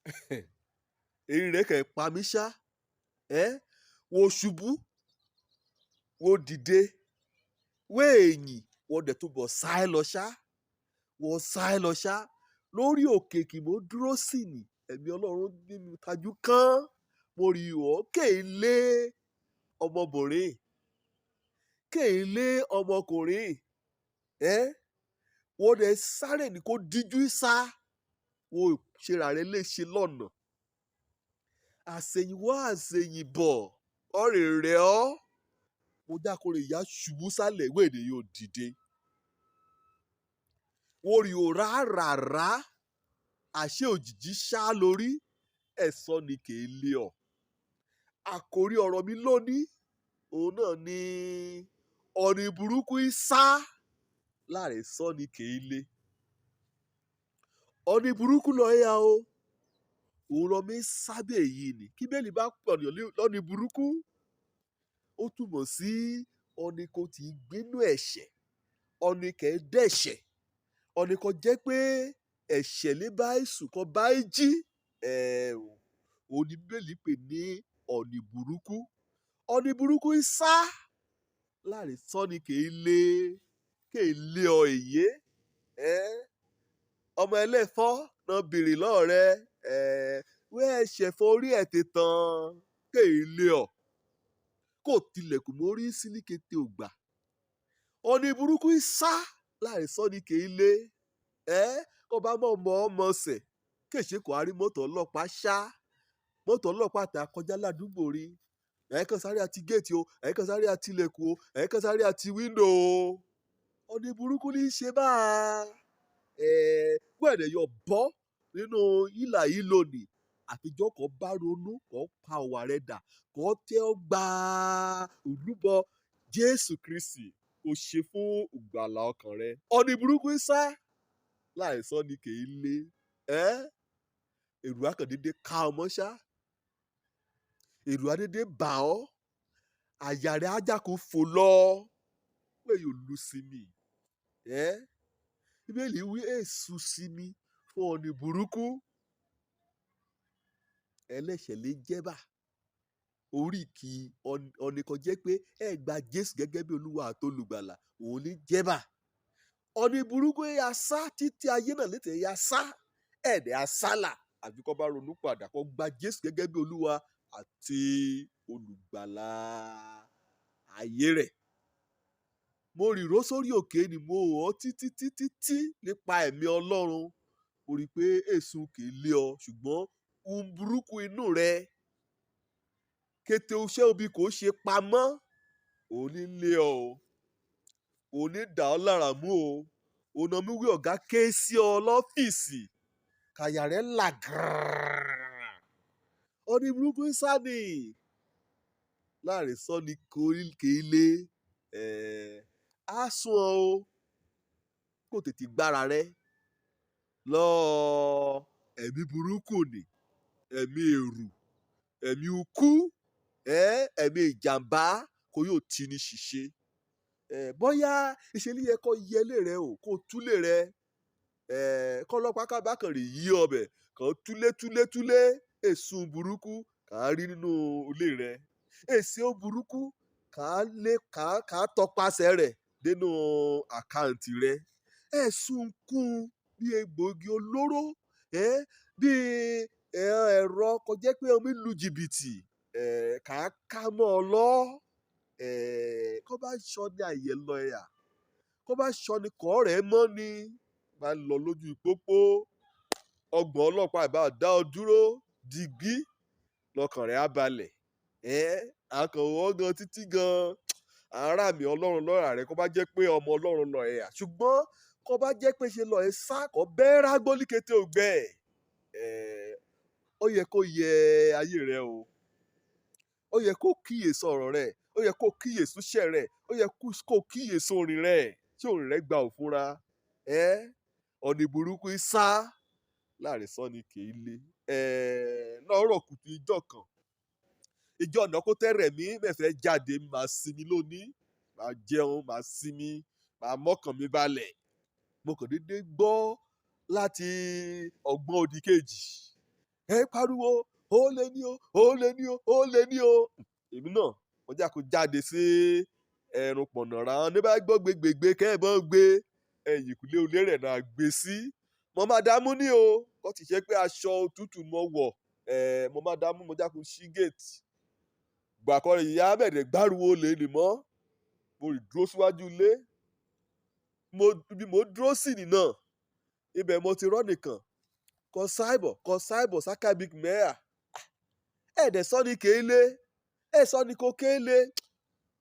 èyí rẹ̀ kẹ̀ pa mí ṣá. Wo ṣubú, wo dìde, wo èyìn, wọ́n dẹ̀ túbọ̀ sá ẹ lọ ṣá. Wọ́n sá ẹ lọ ṣá. Lórí òkè kì mo dúró sí ni, ẹ̀mí Ọlọ́run nínú tajú kán. Mo rí ọ́ kéèlé ọmọbìnrin, kéèlé ọmọkùnrin. Wọ́n dẹ̀ sáré ní kó díjú sá. Wọ́n ṣera rẹ̀ léṣe lọ́nà. Àṣẹ̀yìnwá àṣẹ̀yìnbọ̀ ọ̀rẹ́ rẹ̀ ọ́. Mo dákòrè ìyá ṣubú sálẹ̀ wéèdè yóò dìde. Wọ́n rí o rárá. Àṣé òjìjí ṣá lórí. Ẹ̀sọ́ ni kéèlé ọ̀. Àkòrí ọ̀rọ̀ mi lónìí, òun náà ni ọ̀nì burúkú í sá. Láàrẹ̀ sọ́ ni kéèlé. Ọ̀nì burúkú lọ yá o. Òun lọ mi sábẹ́ èyí ni. Kí Bíbélì bá pè lọ́nì burúkú, ó túmọ̀ sí ọ̀nì kò tí ì gbénú ẹ̀ṣẹ̀. Ọ̀nì kẹ̀ dẹ̀ṣẹ̀. Ọ̀nì kan jẹ́ pé ẹ̀ṣẹ̀ lé bá èṣù kan bá jí. Òun ni Bíbélì pè ní ọ̀nì burúkú. Ọ̀nì burúkú í sá. Láàrin sọ́ni kéèlé ọ èyí. Ọmọ ẹlẹ́fọ́ náà bèrè lọ́ọ̀rẹ́. Wẹ́ ẹ̀ṣẹ̀ forí ẹ̀ tè tán kéèlé ọ. Kò tilẹ̀kùn mórí sílíkété ògbà. Ọ̀nì burúkú í sá. Láàrin sọ́ni kéèlé. Kọ́ bá mọ̀ ọmọ ọ̀sẹ̀. Kéṣe kò á rí mọ́tò ọlọ́pàá ṣá. Mọ́tò ọlọ́pàá tà kọjá ládùúgbò rí. Ẹ̀ẹ́kan sáré àti géètì o. Ẹ̀ẹ́kan sáré àti ilẹ̀kùn o. Ẹ̀ẹ́kan sáré àti wíńdò o. Ọ̀nì burúkú ní í ṣe báa. Gbọ́dọ̀ yọ bọ́ nínú ìlà yìí lónìí. Àfijọ́ kan bá ronú kan pa ọ̀wà rẹ̀ dà. Kan tẹ́ ọ gba olúbọ Jésù Kristi. Kò ṣe fún ìgbàlà ọkàn rẹ̀. Ọ̀nì burúkú í sá. Láì sọ ni kéèlé. Èrù akàndédé ká ọmọ ṣá. Èrù adédé bà ọ́. Àyà rẹ̀ ajá kò fò lọ. Pé yóò lu sí mi. Bíbélì wí èṣù sí mi fún ọ̀nì burúkú. Ẹlẹ́ṣẹ̀ lè jẹ́bà. Oríkì ọ̀nì kan jẹ́ pé ẹ gba Jésù gẹ́gẹ́ bí Olúwa àtolùgbàlà. Òun ní jẹ́bà. Ọ̀nì burúkú yà sá títí ayé náà létè yà sá. Ẹ̀dẹ̀ àsálà. Àbí kọ́ bá ronú padà kọ́ gba Jésù gẹ́gẹ́ bí Olúwa àti olùgbàlà ayé rẹ̀. Mo rìró sórí òkè ni mo hàn títí nípa ẹ̀mí Ọlọ́run. Mo rí i pé èṣù kéèlé ọ ṣùgbọ́n ohun burúkú inú rẹ kété iṣẹ́ òbí kò ṣe pamọ́. Òun ní lé ọ o. Òun ní dà ọ́ lára mú o. Òun náà mú wí ọ̀gá ké sí ọ lọ́fíìsì. Kàyà rẹ̀ là gàràrà. Ọ̀nì burúkú ń sá ni. Láàrin sọ ni kéèlé. Á sún ọ o. Kò tètè gbára rẹ lọ ẹ̀mí burúkú ni. Ẹ̀mí èrù. Ẹ̀mí ukú. Ẹ̀mí ìjàmbá kò yóò ti ní ṣìṣe. Bóyá ìṣẹ̀lẹ̀ yẹ kó yẹlé rẹ o. Kó túlé rẹ. Kọ́lọ́pàá kábàkàn rè yí ọbẹ̀. Kàn túlé. Èṣù burúkú kà á rí nínú ilé rẹ. Èsì ó burúkú kà á tọpasẹ̀ rẹ̀ nínú àkáǹtì rẹ. Ẹ̀sùn kún bí egbògi olóró. Bí ẹ̀rọ kò jẹ́ pé omi lu jìbìtì. Kà á ká mọ́ ọ lọ. Kọ́ bá sọ ní àyè lọ ẹ̀yà. Kọ́ bá sọ ní kọ́ rẹ̀ mọ́ ni. Máa lọ lójú ìpópó. Ọgbọ̀n ọlọ́pàá ìbá dá ọ dúró. Dìgbí lọkàn rẹ̀ á balẹ̀. Akànwọ́ gan títí gan. Ará mi Ọlọ́run lọ́ra rẹ̀ kọ́ bá jẹ́ pé ọmọ Ọlọ́run lọ ẹ̀yà. Ṣùgbọ́n kọ́ bá jẹ́ pé ṣe lọ ẹ̀ sá kọ́ bẹ́ẹ̀ rágbólí kété ògbẹ́. Ó yẹ kó yẹ ayé rẹ o. Ó yẹ kó kíyèsí ọ̀rọ̀ rẹ. Ó yẹ kó kíyèsí iṣẹ́ rẹ. Ó yẹ kó kíyèsí orin rẹ. Tí orin rẹ gba òfúnra. Ọ̀nì burúkú í sá. Láàrin sọ ni kéèlé. Lọ́rọ̀ kùtù ìjọ kan. Ìjọ ọ̀nà kó tẹ́rẹ̀ mí mẹ́fẹ̀ẹ́ jáde. Màá sinmi lónìí. Màá jẹun. Màá sinmi. Màá mọ́kàn mi balẹ̀. Mo kàn déédéé gbọ́ láti ọgbọ́n òdì kejì. ẹ pariwo ó lé ní o ó lé ní o ó lé ní o. èmi náà mo jà kó jáde sí ẹ̀rùn pọ̀nàrà ní bá gbọ́ gbégbègbè kẹ́ẹ̀bọ́n gbé ẹ̀yìnkùlé olé rẹ̀ náà gbé sí. mo máa dààmú ní o kó ti ṣe pé aṣọ òtútù mo wọ̀ mo máa dààmú mo jà kó ṣí géètì. gbàkọ́rẹ́ ìyá bẹ̀rẹ̀ gbárùwò lè nì mọ́ mo rí dúró síwájú ilé bí mo dúró sí nìna ibẹ̀ mo ti rọ́ nìkan kọ sáìbọ̀ sákàbík mẹ́à ẹ̀ẹ́dẹ̀ sọ́ni kéélé sọ́ni kó kéélé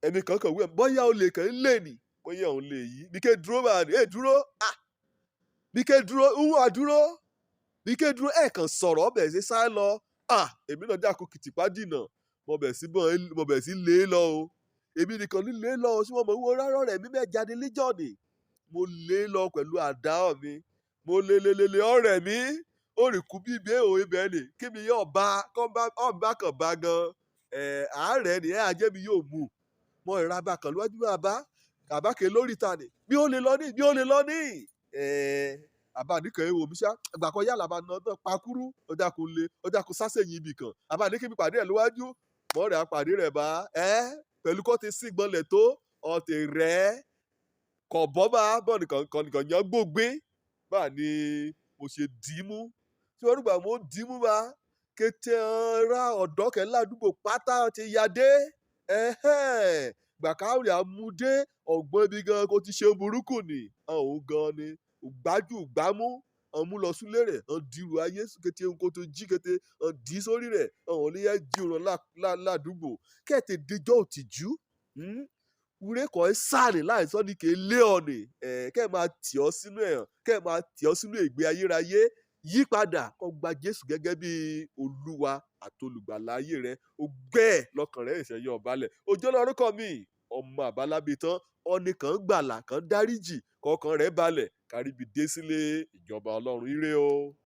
ẹ̀mí kankan wíwẹ̀ bóyá o lè kàn ń lè nì bóyá òun lè yí bí ké dúró máa ní dúró bí ké dúró dúró bí ké dúró kàn sọ̀rọ̀ ọbẹ̀ sí sá lọ èmi náà dàkú kìtìpá dìnà mo bẹ̀ sí lé lọ o èmi nìkan ní lé lọ o sí wọn mọ̀ wíwọ rárá rẹ̀ mi mẹ́ jáde líjọ́ọ̀nì mo lé lọ pẹ̀lú àdá mi mo lé ọ̀rẹ́ mi ó rì kú bí ibẹ̀ òun ibẹ̀ ni kí mi yóò bá kàn bá gan àárẹ̀ ni ajẹ́ mi yóò mú mo ìra bá kàn lójú àbákẹ́ lórí ta ni bí ó lè lọ ní àbá nìkan èèwọ̀ mi ṣá ìgbà kan yálà bá nà náà pakúrú ọjà kò sásẹ̀yìn ibì kan àbá ní kí mi pàdé ẹ̀ lówájú mọ́ rẹ̀ apàdé rẹ̀ bá pẹ̀lú kó ti sí gbọ́nlẹ̀ tó ọ̀tẹ̀ rẹ̀ kọ̀ bọ́ bá bọ́ nìkan yàn gbógbé bá ní mo ṣe dìímú tí wọ́n rúgbà mo dìímú bá kété ra ọ̀dọ́ kẹ́ ládùúgbò pátá ti ya dé gbàkáwìrì àmúdé ọ̀gbọ́n ibi gan kó ti ṣe burúkú ni òun gan ni gbájú gbámú ọmú lọ súlé rẹ̀ dìrù ayé kété nǹkan tó jí kété dì í sórí rẹ̀ oníyẹ jìrùn ládùúgbò kẹ́ẹ̀tẹ̀ díjọ́ òtìjú wúrẹ́ kọ́ ẹ sáàrì láìsọ́ ní kí lé ọ̀nì kẹ́ẹ̀ máa tì ọ́ sínú ẹ̀hàn kẹ́ẹ̀ máa tì ọ́ sínú ìgbé ayérayé yípadà kó gba Jésù gẹ́gẹ́ bí Olúwa àtolùgbàlà ayé rẹ̀ ó gbẹ́ẹ̀ lọ́kàn rẹ̀ ìṣẹ̀yẹ ọ̀balẹ̀ òjò lórúkọ mi ọmọ àbálábí tán ọ̀nì kan gbàlà kan dáríjì kọkàn rẹ̀ balẹ̀ káríbi dé sílé ìjọba Ọlọ́run ire o.